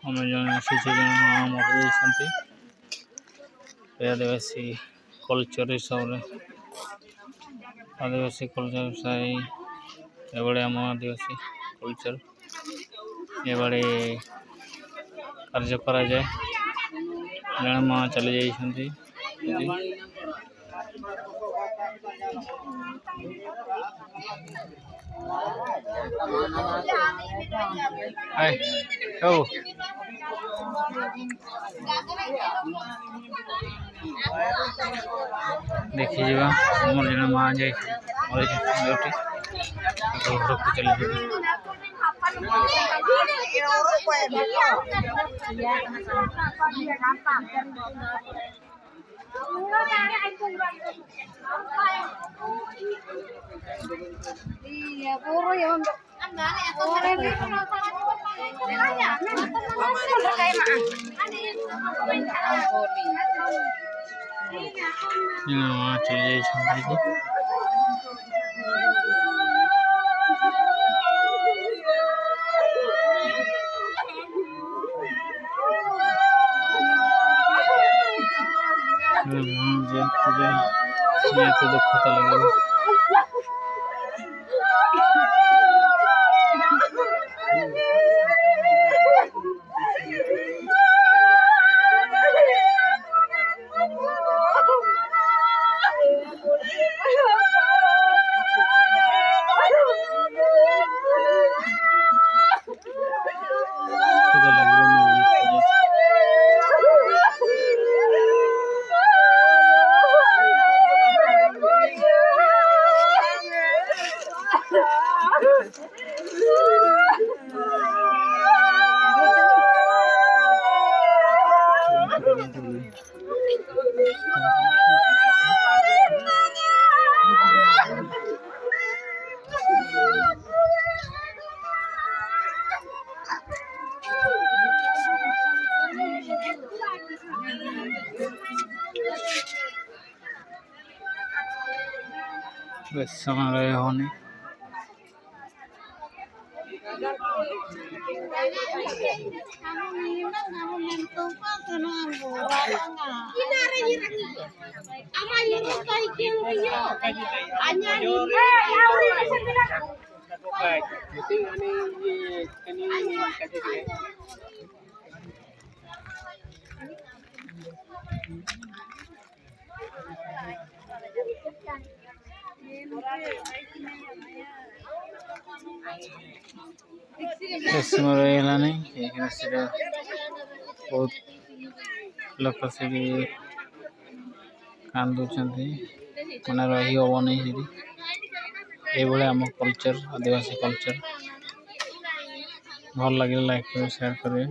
ଆମେ ଜଣେ ଆସିଛୁ ଜଣେ ମା ମରିଯାଇଛନ୍ତି ଆଦିବାସୀ କଲଚର ହିସାବରେ ଆଦିବାସୀ କଲଚର ସାଇ ଏଭଳି ଆମ ଆଦିବାସୀ କଲଚର ଏଭଳି କାର୍ଯ୍ୟ କରାଯାଏ। ଜଣେ ମା ଚାଲି ଯାଇଛନ୍ତି। ଦେଖିଯିବା ଆମର ଜଣେ ମା ଯାଇ ଘରକୁ ଚାଲିଯିବେ। ମା ଚଲି ଯାଇଛନ୍ତି। ନିହାତି ଦୁଃଖ ଲାଗିବ। ବେଶ ସମୟ ରହି ହଉନି। ସମୟ ରହିଗଲାନି ସେଟା ବହୁତ ଲୋକ ସେଠି କାନ୍ଦୁଛନ୍ତି ମାନେ ରହି ହବନି ସେଠି। ଏଇଭଳିଆ ଆମ କଲଚର ଆଦିବାସୀ କଲଚର ଭଲ ଲାଗିଲା ଲାଇକ୍ କରିବେ ସେୟାର କରିବେ।